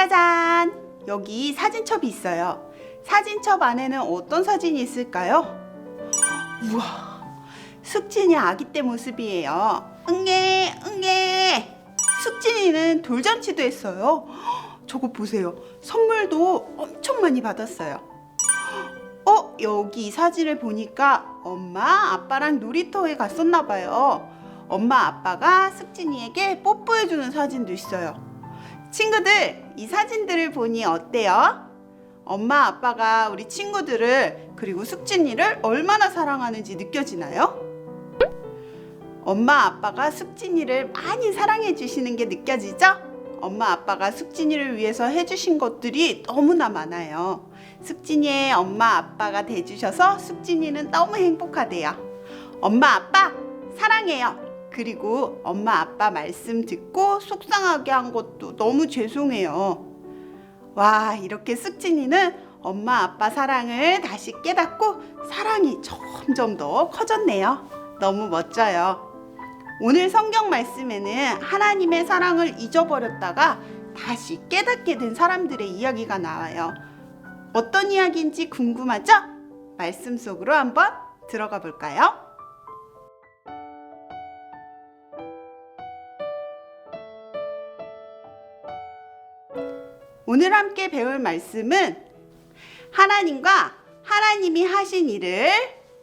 짜잔! 여기 사진첩이 있어요. 사진첩 안에는 어떤 사진이 있을까요? 우와! 숙진이 아기 때 모습이에요. 응애 응애! 숙진이는 돌잔치도 했어요. 저거 보세요. 선물도 엄청 많이 받았어요. 여기 이 사진을 보니까 엄마 아빠랑 놀이터에 갔었나 봐요. 엄마 아빠가 숙진이에게 뽀뽀해주는 사진도 있어요. 친구들, 이 사진들을 보니 어때요? 엄마 아빠가 우리 친구들을 그리고 숙진이를 얼마나 사랑하는지 느껴지나요? 엄마 아빠가 숙진이를 많이 사랑해 주시는 게 느껴지죠? 엄마 아빠가 숙진이를 위해서 해주신 것들이 너무나 많아요. 숙진이의 엄마 아빠가 돼주셔서 숙진이는 너무 행복하대요. 엄마 아빠 사랑해요. 그리고 엄마 아빠 말씀 듣고 속상하게 한 것도 너무 죄송해요. 와, 이렇게 숙진이는 엄마 아빠 사랑을 다시 깨닫고 사랑이 점점 더 커졌네요. 너무 멋져요. 오늘 성경 말씀에는 하나님의 사랑을 잊어버렸다가 다시 깨닫게 된 사람들의 이야기가 나와요. 어떤 이야기인지 궁금하죠? 말씀 속으로 한번 들어가 볼까요? 오늘 함께 배울 말씀은 하나님과 하나님이 하신 일을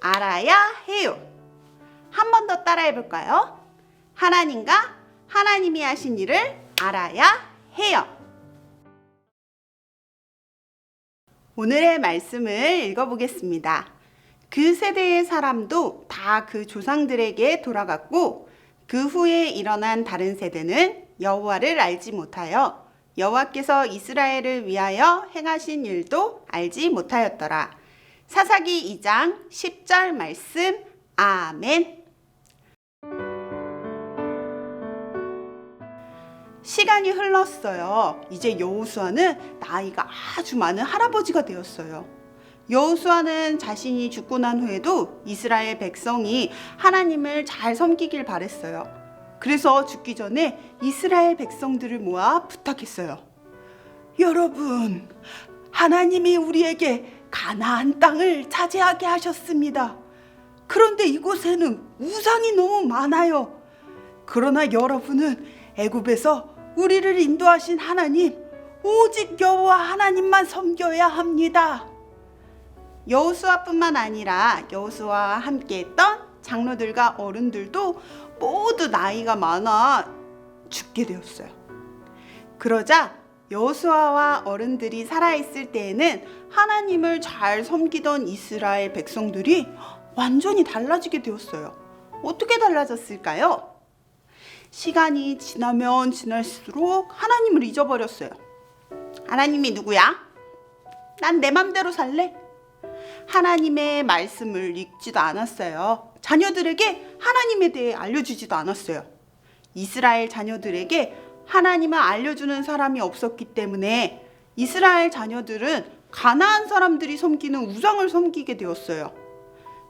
알아야 해요. 한 번 더 따라해 볼까요? 하나님과 하나님이 하신 일을 알아야 해요. 오늘의 말씀을 읽어보겠습니다. 그 세대의 사람도 다 그 조상들에게 돌아갔고 그 후에 일어난 다른 세대는 여호와를 알지 못하여 여호와께서 이스라엘을 위하여 행하신 일도 알지 못하였더라. 사사기 2장 10절 말씀. 아멘. 시간이 흘렀어요. 이제 여호수아는 나이가 아주 많은 할아버지가 되었어요. 여호수아는 자신이 죽고 난 후에도 이스라엘 백성이 하나님을 잘 섬기길 바랬어요. 그래서 죽기 전에 이스라엘 백성들을 모아 부탁했어요. 여러분, 하나님이 우리에게 가나안 땅을 차지하게 하셨습니다. 그런데 이곳에는 우상이 너무 많아요. 그러나 여러분은 애굽에서 우리를 인도하신 하나님, 오직 여호와 하나님만 섬겨야 합니다. 여호수아뿐만 아니라 여호수아와 함께했던 장로들과 어른들도 모두 나이가 많아 죽게 되었어요. 그러자 여호수아와 어른들이 살아있을 때에는 하나님을 잘 섬기던 이스라엘 백성들이 완전히 달라지게 되었어요. 어떻게 달라졌을까요? 시간이 지나면 지날수록 하나님을 잊어버렸어요. 하나님이 누구야? 난 내 맘대로 살래. 하나님의 말씀을 읽지도 않았어요. 자녀들에게 하나님에 대해 알려주지도 않았어요. 이스라엘 자녀들에게 하나님을 알려주는 사람이 없었기 때문에 이스라엘 자녀들은 가나안 사람들이 섬기는 우상을 섬기게 되었어요.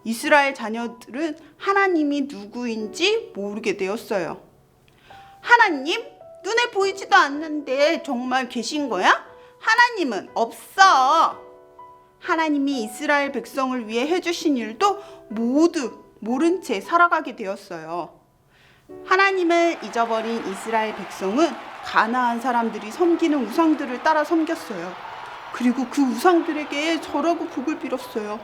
이스라엘 자녀들은 하나님이 누구인지 모르게 되었어요. 하나님? 눈에 보이지도 않는데 정말 계신 거야? 하나님은 없어. 하나님이 이스라엘 백성을 위해 해주신 일도 모두 모른 채 살아가게 되었어요. 하나님을 잊어버린 이스라엘 백성은 가나안 사람들이 섬기는 우상들을 따라 섬겼어요. 그리고 그 우상들에게 절하고 복을 빌었어요.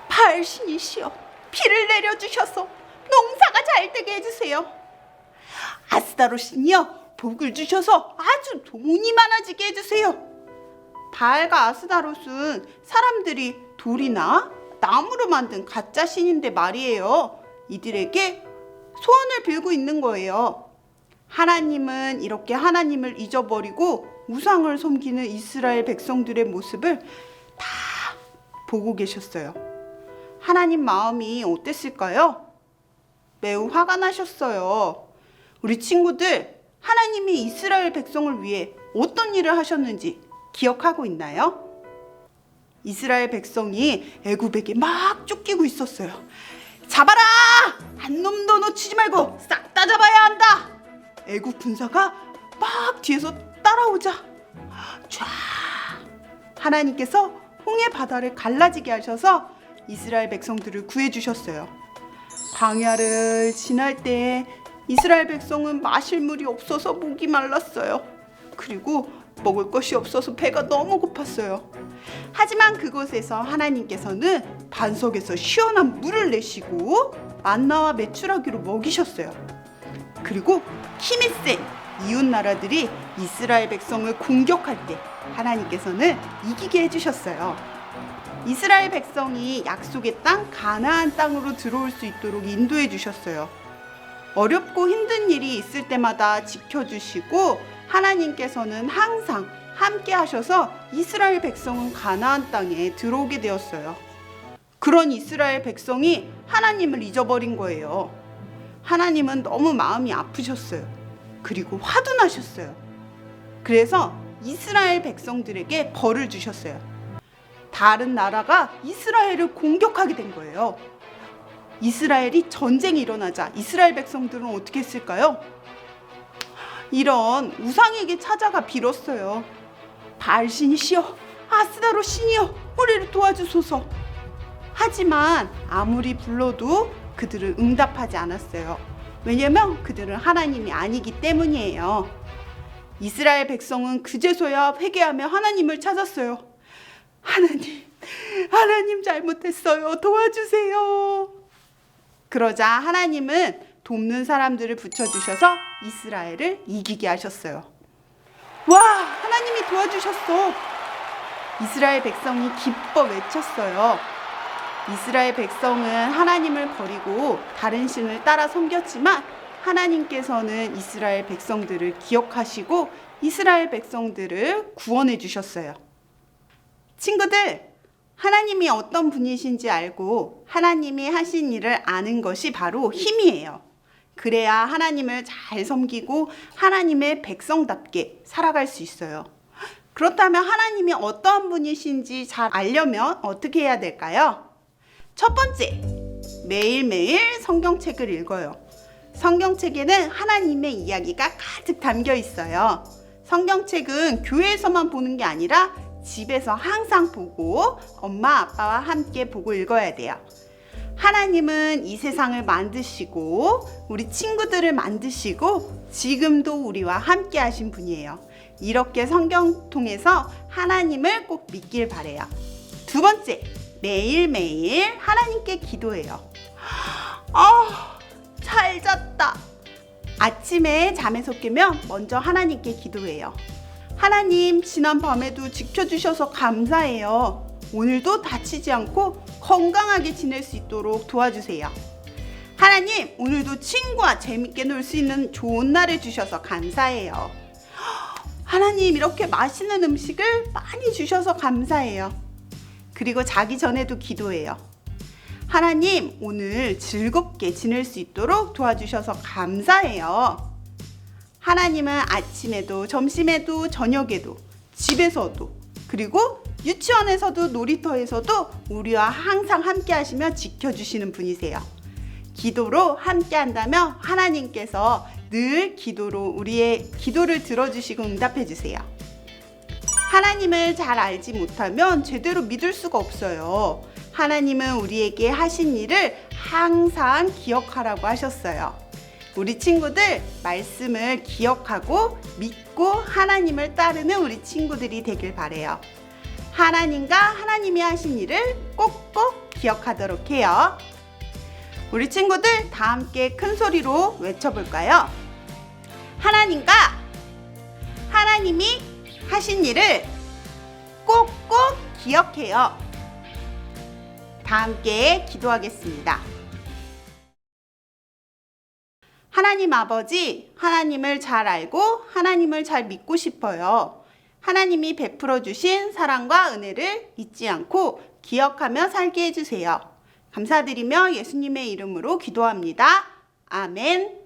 바알신이시여, 비를 내려주셔서 농사가 잘 되게 해주세요. 아스다롯신이여, 복을 주셔서 아주 돈이 많아지게 해주세요. 바알과 아스다롯은 사람들이 돌이나 나무로 만든 가짜 신인데 말이에요. 이들에게 소원을 빌고 있는 거예요. 하나님은 이렇게 하나님을 잊어버리고 우상을 섬기는 이스라엘 백성들의 모습을 다 보고 계셨어요. 하나님 마음이 어땠을까요? 매우 화가 나셨어요. 우리 친구들, 하나님이 이스라엘 백성을 위해 어떤 일을 하셨는지 기억하고 있나요? 이스라엘 백성이 애굽에게 막 쫓기고 있었어요. 잡아라! 한 놈도 놓치지 말고 싹 다 잡아야 한다! 애굽 군사가 막 뒤에서 따라오자 쫙 하나님께서 홍해 바다를 갈라지게 하셔서 이스라엘 백성들을 구해주셨어요. 광야를 지날 때 이스라엘 백성은 마실 물이 없어서 목이 말랐어요. 그리고 먹을 것이 없어서 배가 너무 고팠어요. 하지만 그곳에서 하나님께서는 반석에서 시원한 물을 내시고 만나와 메추라기로 먹이셨어요. 그리고 힘이 센 이웃 나라들이 이스라엘 백성을 공격할 때 하나님께서는 이기게 해주셨어요. 이스라엘 백성이 약속의 땅 가나안 땅으로 들어올 수 있도록 인도해 주셨어요. 어렵고 힘든 일이 있을 때마다 지켜주시고 하나님께서는 항상 함께 하셔서 이스라엘 백성은 가나안 땅에 들어오게 되었어요. 그런 이스라엘 백성이 하나님을 잊어버린 거예요. 하나님은 너무 마음이 아프셨어요. 그리고 화도 나셨어요. 그래서 이스라엘 백성들에게 벌을 주셨어요. 다른 나라가 이스라엘을 공격하게 된 거예요. 이스라엘이 전쟁이 일어나자 이스라엘 백성들은 어떻게 했을까요? 이런 우상에게 찾아가 빌었어요. 바알신이시여, 아스다로 신이여, 우리를 도와주소서. 하지만 아무리 불러도 그들은 응답하지 않았어요. 왜냐면 그들은 하나님이 아니기 때문이에요. 이스라엘 백성은 그제서야 회개하며 하나님을 찾았어요. 하나님 잘못했어요. 도와주세요. 그러자 하나님은 돕는 사람들을 붙여주셔서 이스라엘을 이기게 하셨어요. 와, 하나님이 도와주셨어. 이스라엘 백성이 기뻐 외쳤어요. 이스라엘 백성은 하나님을 버리고 다른 신을 따라 섬겼지만 하나님께서는 이스라엘 백성들을 기억하시고 이스라엘 백성들을 구원해 주셨어요. 친구들, 하나님이 어떤 분이신지 알고 하나님이 하신 일을 아는 것이 바로 힘이에요. 그래야 하나님을 잘 섬기고 하나님의 백성답게 살아갈 수 있어요. 그렇다면 하나님이 어떤 분이신지 잘 알려면 어떻게 해야 될까요? 첫 번째, 매일매일 성경책을 읽어요. 성경책에는 하나님의 이야기가 가득 담겨 있어요. 성경책은 교회에서만 보는 게 아니라 집에서 항상 보고 엄마 아빠와 함께 보고 읽어야 돼요. 하나님은 이 세상을 만드시고 우리 친구들을 만드시고 지금도 우리와 함께 하신 분이에요. 이렇게 성경 통해서 하나님을 꼭 믿길 바래요. 두 번째, 매일매일 하나님께 기도해요. 잘 잤다. 아침에 잠에서 깨면 먼저 하나님께 기도해요. 하나님, 지난 밤에도 지켜주셔서 감사해요. 오늘도 다치지 않고 건강하게 지낼 수 있도록 도와주세요. 하나님, 오늘도 친구와 재밌게 놀 수 있는 좋은 날을 주셔서 감사해요. 하나님, 이렇게 맛있는 음식을 많이 주셔서 감사해요. 그리고 자기 전에도 기도해요. 하나님, 오늘 즐겁게 지낼 수 있도록 도와주셔서 감사해요. 하나님은 아침에도 점심에도 저녁에도 집에서도 그리고 유치원에서도 놀이터에서도 우리와 항상 함께 하시며 지켜주시는 분이세요. 기도로 함께 한다면 하나님께서 늘 기도로 우리의 기도를 들어주시고 응답해 주세요. 하나님을 잘 알지 못하면 제대로 믿을 수가 없어요. 하나님은 우리에게 하신 일을 항상 기억하라고 하셨어요. 우리 친구들 말씀을 기억하고 믿고 하나님을 따르는 우리 친구들이 되길 바래요. 하나님과 하나님이 하신 일을 꼭꼭 기억하도록 해요. 우리 친구들 다 함께 큰 소리로 외쳐볼까요? 하나님과 하나님이 하신 일을 꼭꼭 기억해요. 다 함께 기도하겠습니다. 하나님 아버지, 하나님을 잘 알고 하나님을 잘 믿고 싶어요. 하나님이 베풀어 주신 사랑과 은혜를 잊지 않고 기억하며 살게 해주세요. 감사드리며 예수님의 이름으로 기도합니다. 아멘.